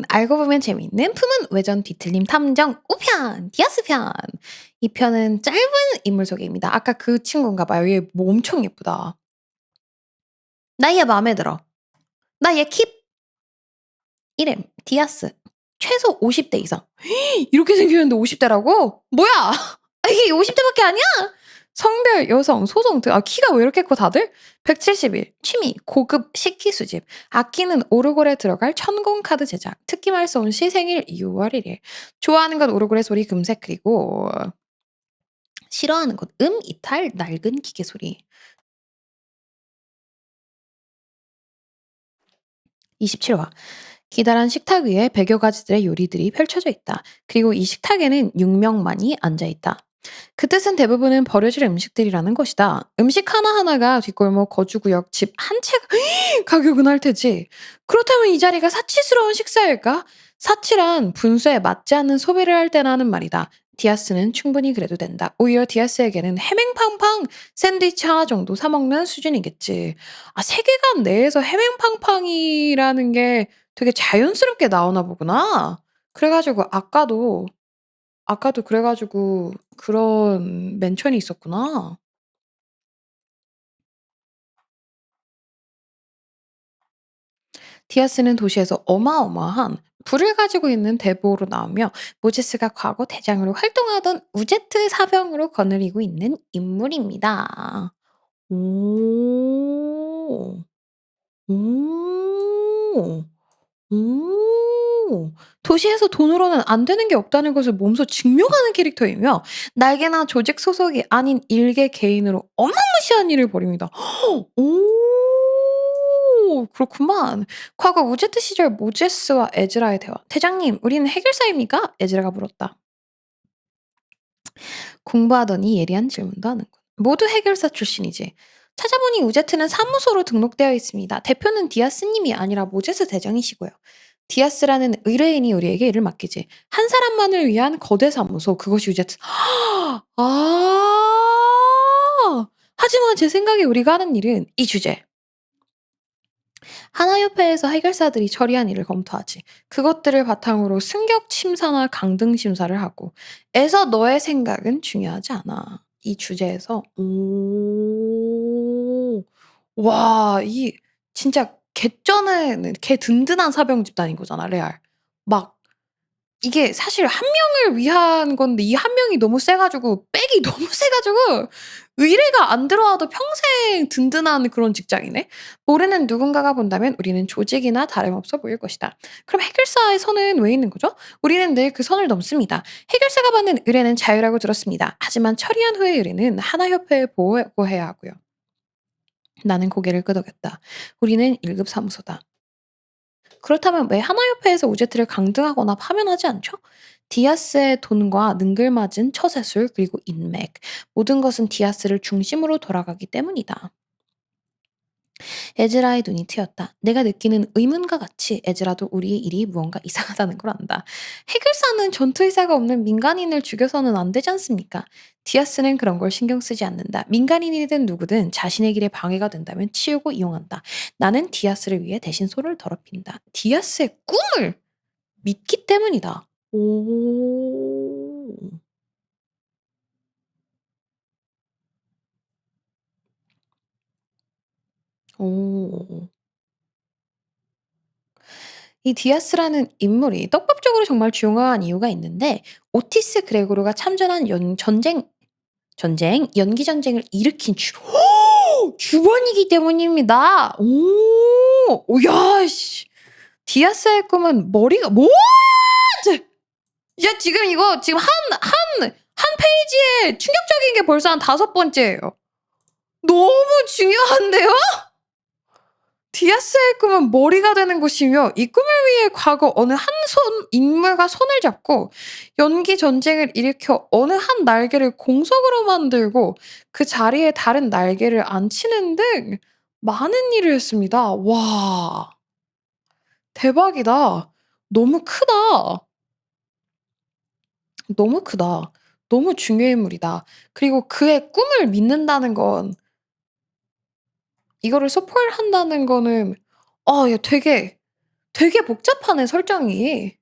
알고 보면 재미있는 품은 외전 뒤틀림 탐정 5편 디아스 편. 이 편은 짧은 인물 소개입니다. 아까 그 친구인가 봐요. 얘 뭐 엄청 예쁘다. 나 얘 마음에 들어. 나 얘 킵. 이름 디아스. 최소 50대 이상. 이렇게 생겼는데 50대라고? 뭐야? 아, 이게 50대밖에 아니야? 성별, 여성, 소송 등 키가 왜 이렇게 커 다들? 171. 취미 고급 식기 수집. 아끼는 오르골에 들어갈 천공 카드 제작. 특기 말솜 씨 생일 2월 1일. 좋아하는 건 오르골의 소리 금색 그리고 싫어하는 건 이탈 낡은 기계 소리. 27화. 기다란 식탁 위에 100여 가지들의 요리들이 펼쳐져 있다. 그리고 이 식탁에는 6명만이 앉아 있다. 그 뜻은 대부분은 버려질 음식들이라는 것이다. 음식 하나하나가 뒷골목, 거주구역, 집 한 채가 가격은 할 테지. 그렇다면 이 자리가 사치스러운 식사일까? 사치란 분수에 맞지 않는 소비를 할 때나 하는 말이다. 디아스는 충분히 그래도 된다. 오히려 디아스에게는 해맹팡팡 샌드위치 하나 정도 사 먹는 수준이겠지. 세계관 내에서 해맹팡팡이라는 게 되게 자연스럽게 나오나 보구나. 그래가지고 아까도 그래가지고 그런 멘션이 있었구나. 디아스는 도시에서 어마어마한 부를 가지고 있는 대보로 나오며 모제스가 과거 대장으로 활동하던 우제트 사병으로 거느리고 있는 인물입니다. 오, 오, 오. 도시에서 돈으로는 안 되는 게 없다는 것을 몸소 증명하는 캐릭터이며 날개나 조직 소속이 아닌 일개 개인으로 어마무시한 일을 벌입니다. 오, 그렇구만. 과거 우제트 시절 모제스와 에즈라의 대화. 대장님, 우리는 해결사입니까? 에즈라가 물었다. 공부하더니 예리한 질문도 하는군. 모두 해결사 출신이지. 찾아보니 우제트는 사무소로 등록되어 있습니다. 대표는 디아스님이 아니라 모제스 대장이시고요. 디아스라는 의뢰인이 우리에게 일을 맡기지. 한 사람만을 위한 거대 사무소. 그것이 우제트. 아! 하지만 제 생각에 우리가 하는 일은 이 주제. 하나협회에서 해결사들이 처리한 일을 검토하지. 그것들을 바탕으로 승격 심사나 강등 심사를 하고. 에서 너의 생각은 중요하지 않아. 이 주제에서 와, 이 진짜 개쩌는 개 든든한 사병 집단인 거잖아, 레알. 막 이게 사실 한 명을 위한 건데 이 한 명이 너무 세 가지고 백이 너무 세 가지고 의뢰가 안 들어와도 평생 든든한 그런 직장이네. 모르는 누군가가 본다면 우리는 조직이나 다름없어 보일 것이다. 그럼 해결사의 선은 왜 있는 거죠? 우리는 늘 그 선을 넘습니다. 해결사가 받는 의뢰는 자유라고 들었습니다. 하지만 처리한 후의 의뢰는 하나협회에 보고해야 하고요. 나는 고개를 끄덕였다. 우리는 1급 사무소다. 그렇다면 왜 하나협회에서 우제트를 강등하거나 파면하지 않죠? 디아스의 돈과 능글맞은 처세술 그리고 인맥 모든 것은 디아스를 중심으로 돌아가기 때문이다. 에즈라의 눈이 트였다. 내가 느끼는 의문과 같이 에즈라도 우리의 일이 무언가 이상하다는 걸 안다. 해결사는 전투 의사가 없는 민간인을 죽여서는 안 되지 않습니까? 디아스는 그런 걸 신경 쓰지 않는다. 민간인이든 누구든 자신의 길에 방해가 된다면 치우고 이용한다. 나는 디아스를 위해 대신 소를 더럽힌다. 디아스의 꿈을 믿기 때문이다. 오. 오. 이 디아스라는 인물이 떡밥적으로 정말 중요한 이유가 있는데 오티스 그레고르가 참전한 연기 전쟁을 일으킨 주번이기 때문입니다. 오, 야, 씨. 디아스의 꿈은 머리가 뭐? 야, 지금 이거 지금 한 페이지에 충격적인 게 벌써 한 5번째예요. 너무 중요한데요? 디아스의 꿈은 머리가 되는 것이며 이 꿈을 위해 과거 어느 한 인물과 손을 잡고 연기 전쟁을 일으켜 어느 한 날개를 공석으로 만들고 그 자리에 다른 날개를 앉히는 등 많은 일을 했습니다. 와, 대박이다. 너무 크다. 너무 크다. 너무 중요한 인물이다. 그리고 그의 꿈을 믿는다는 건 이거를 서포트한다는 거는 야 되게 되게 복잡하네 설정이.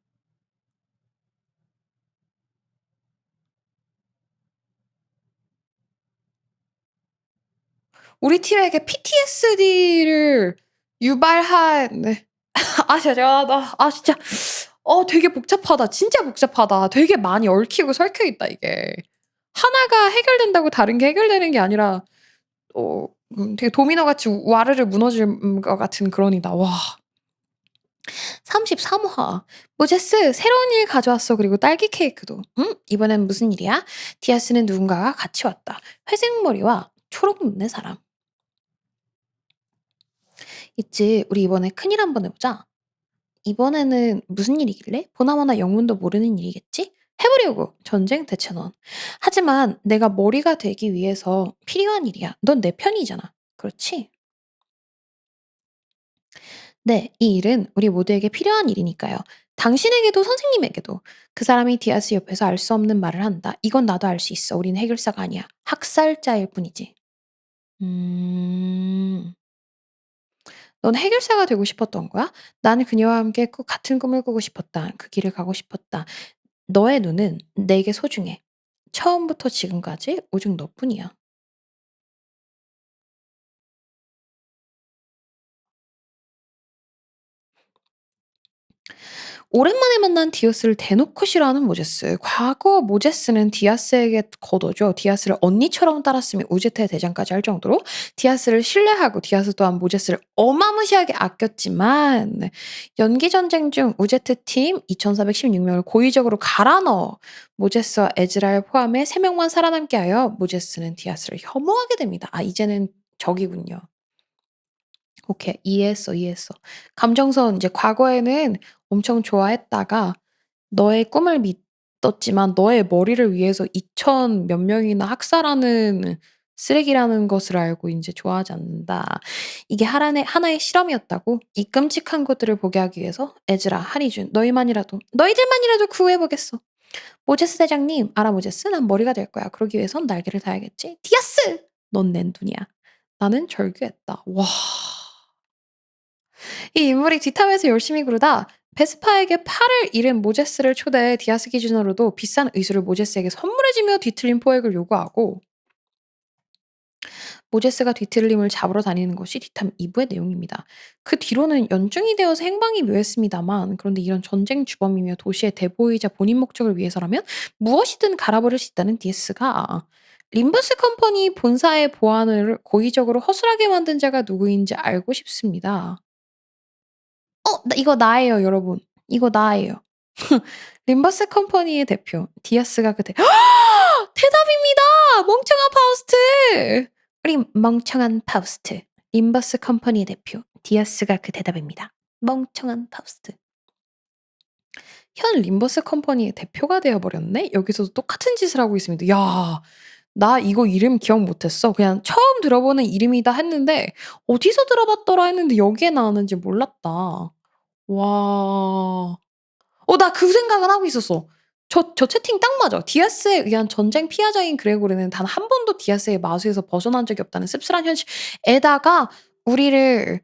우리 팀에게 PTSD를 유발한 네. 죄송하다. 진짜 되게 복잡하다. 진짜 복잡하다. 되게 많이 얽히고 설켜 있다 이게. 하나가 해결된다고 다른 게 해결되는 게 아니라 어 되게 도미노같이 와르르 무너질 것 같은 그런 이다. 와. 33 화. "모제스 새로운 일 가져왔어. 그리고 딸기 케이크도." "응? 이번엔 무슨 일이야?" "디아스는 누군가가 같이 왔다. 회색 머리와 초록 눈의 사람." "있지. 우리 이번에 큰일 한번 해 보자." "이번에는 무슨 일이길래?" "보나마나 영문도 모르는 일이겠지?" "해 보려고. 전쟁 대천원." "하지만 내가 머리가 되기 위해서 필요한 일이야. 넌 내 편이잖아. 그렇지?" "네. 이 일은 우리 모두에게 필요한 일이니까요. 당신에게도 선생님에게도." "그 사람이 디아스 옆에서 알 수 없는 말을 한다. 이건 나도 알 수 있어. 우린 해결사가 아니야. 학살자일 뿐이지." "음. 넌 해결사가 되고 싶었던 거야?" "나는 그녀와 함께 꼭 같은 꿈을 꾸고 싶었다. 그 길을 가고 싶었다. 너의 눈은 내게 소중해. 처음부터 지금까지 오직 너뿐이야." 오랜만에 만난 디아스를 대놓고 싫어하는 모제스. 과거 모제스는 디아스에게 걷어줘 디아스를 언니처럼 따랐으며 우제트의 대장까지 할 정도로 디아스를 신뢰하고 디아스 또한 모제스를 어마무시하게 아꼈지만 연기 전쟁 중 우제트 팀 2,416명을 고의적으로 갈아 넣어 모제스와 에즈라를 포함해 3명만 살아남게 하여 모제스는 디아스를 혐오하게 됩니다. 이제는 적이군요. 오케이. 이해했어, 이해했어. 감정선 이제 과거에는 엄청 좋아했다가 너의 꿈을 믿었지만 너의 머리를 위해서 2,000 몇 명이나 학살하는 쓰레기라는 것을 알고 인제 좋아하지 않는다. 이게 하나의 실험이었다고? 이 끔찍한 것들을 보게 하기 위해서 에즈라, 하리준 너희들만이라도 구해 보겠어. 모제스 대장님, 알아 모제스? 난 머리가 될 거야. 그러기 위해선 날개를 달야겠지. 디아스! 넌 내 눈이야. 나는 절규했다. 와. 이 인물이 뒷담에서 열심히 구르다 베스파에게 팔을 잃은 모제스를 초대해 디아스 기준으로도 비싼 의수를 모제스에게 선물해주며 뒤틀린 포획을 요구하고 모제스가 뒤틀림을 잡으러 다니는 것이 뒷담 2부의 내용입니다. 그 뒤로는 연중이 되어서 행방이 묘했습니다만 그런데 이런 전쟁 주범이며 도시의 대보이자 본인 목적을 위해서라면 무엇이든 갈아버릴 수 있다는 디아스가 림버스 컴퍼니 본사의 보안을 고의적으로 허술하게 만든 자가 누구인지 알고 싶습니다. 이거 나예요, 여러분. 이거 나예요. 림버스 컴퍼니의 대표 디아스가 그때 대답입니다. 멍청한 파우스트. 우리 멍청한 파우스트. 림버스 컴퍼니의 대표 디아스가 그 대답입니다. 멍청한 파우스트. 현 림버스 컴퍼니의 대표가 되어 버렸네. 여기서도 똑같은 짓을 하고 있습니다. 야. 나 이거 이름 기억 못 했어. 그냥 처음 들어보는 이름이다 했는데 '어디서 들어봤더라.' 했는데 여기에 나왔는지 몰랐다. 와. 나 그 생각은 하고 있었어. 저 채팅 딱 맞아. 디아스에 의한 전쟁 피해자인 그레고르는 단 한 번도 디아스의 마수에서 벗어난 적이 없다는 씁쓸한 현실에다가 우리를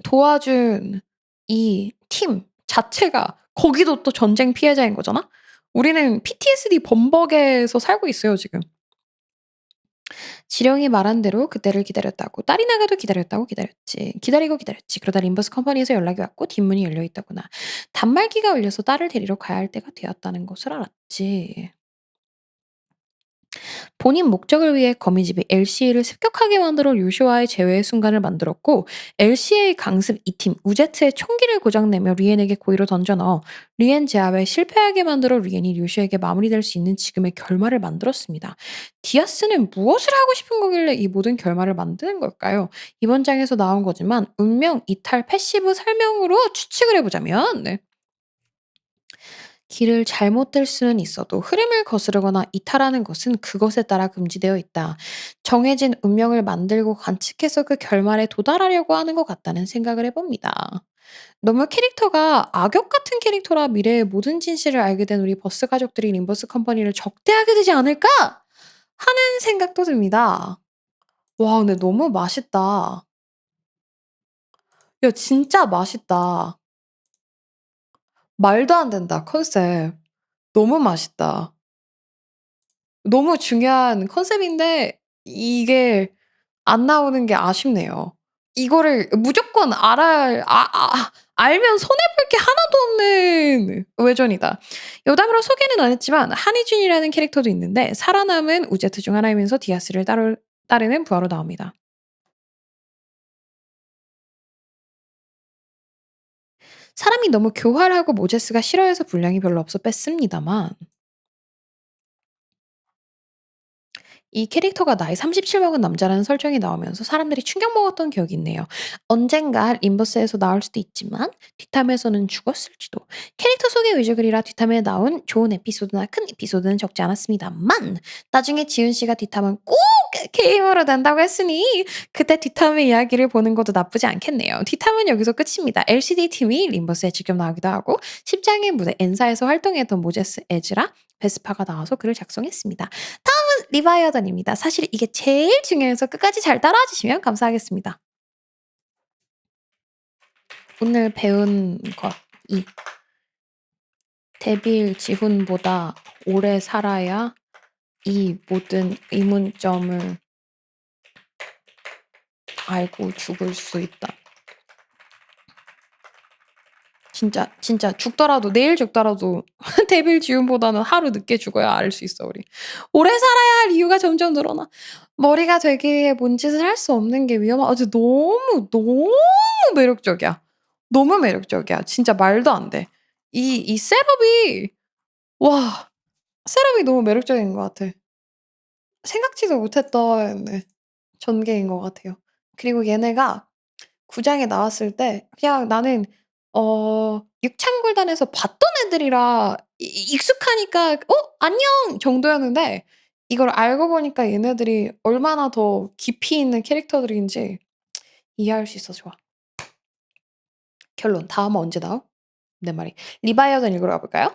도와준 이 팀 자체가 거기도 또 전쟁 피해자인 거잖아? 우리는 PTSD 범벅에서 살고 있어요 지금. 지령이 말한 대로 그때를 기다렸다고. 딸이 나가도 기다렸다고 기다렸지. 기다리고 기다렸지. 그러다 림버스 컴퍼니에서 연락이 왔고 뒷문이 열려 있더구나. 단말기가 울려서 딸을 데리러 가야 할 때가 되었다는 것을 알았지. 본인 목적을 위해 거미집이 LCA를 습격하게 만들어 요시와의 재회의 순간을 만들었고 LCA 강습 2팀 우제트의 총기를 고장내며 리엔에게 고의로 던져 넣어 리엔 제압에 실패하게 만들어 리엔이 요시에게 마무리될 수 있는 지금의 결말을 만들었습니다. 디아스는 무엇을 하고 싶은 거길래 이 모든 결말을 만드는 걸까요? 이번 장에서 나온 거지만 운명 이탈 패시브 설명으로 추측을 해보자면 네. 길을 잘못 들 수는 있어도 흐름을 거스르거나 이탈하는 것은 그것에 따라 금지되어 있다. 정해진 운명을 만들고 관측해서 그 결말에 도달하려고 하는 것 같다는 생각을 해봅니다. 너무 캐릭터가 악역 같은 캐릭터라 미래의 모든 진실을 알게 된 우리 버스 가족들이 림버스 컴퍼니를 적대하게 되지 않을까? 하는 생각도 듭니다. 와, 근데 너무 맛있다. 야, 진짜 맛있다. 말도 안 된다 컨셉. 너무 맛있다. 너무 중요한 컨셉인데 이게 안 나오는 게 아쉽네요. 이거를 무조건 알아야 알면 손해 볼 게 하나도 없는 외전이다. 여담으로 소개는 안 했지만 한희준이라는 캐릭터도 있는데 살아남은 우제트 중 하나이면서 디아스를 따르는 부하로 나옵니다. 사람이 너무 교활하고 모제스가 싫어해서 분량이 별로 없어 뺐습니다만 이 캐릭터가 나이 37 먹은 남자라는 설정이 나오면서 사람들이 충격 먹었던 기억이 있네요. 언젠가 인버스에서 나올 수도 있지만 뒷탐에서는 죽었을지도. 캐릭터 소개 위주 글이라 뒷탐에 나온 좋은 에피소드나 큰 에피소드는 적지 않았습니다만 나중에 지훈 씨가 뒷탐은 꼭 게임으로 된다고 했으니 그때 뒷탐의 이야기를 보는 것도 나쁘지 않겠네요. 뒷탐은 여기서 끝입니다. LCD 팀이 림버스에 직접 나오기도 하고 10장의 무대 엔사에서 활동했던 모제스 에즈라 베스파가 나와서 글을 작성했습니다. 리바이어던입니다. 사실 이게 제일 중요해서 끝까지 잘 따라와 주시면 감사하겠습니다. 오늘 배운 것 2. 데빌 지훈보다 오래 살아야 이 모든 의문점을 알고 죽을 수 있다. 진짜 죽더라도 내일 죽더라도 데빌 지훈보다는 하루 늦게 죽어야 알 수 있어 우리. 오래 살아야 할 이유가 점점 늘어나. 머리가 되기에 뭔 짓을 할 수 없는 게 아주 너무 매력적이야. 너무 매력적이야. 진짜 말도 안 돼. 이 셋업이 와 셋업이 너무 매력적인 것 같아. 생각지도 못했던 네 전개인 것 같아요. 그리고 얘네가 9 장에 나왔을 때 그냥 나는 육창굴단에서 봤던 애들이라 익숙하니까 '어 안녕.' 정도였는데 이걸 알고 보니까 얘네들이 얼마나 더 깊이 있는 캐릭터들인지 이해할 수 있어 좋아. 결론 다음은 언제 나옴? 내 말이. 리바이어던 읽으러 가 볼까요?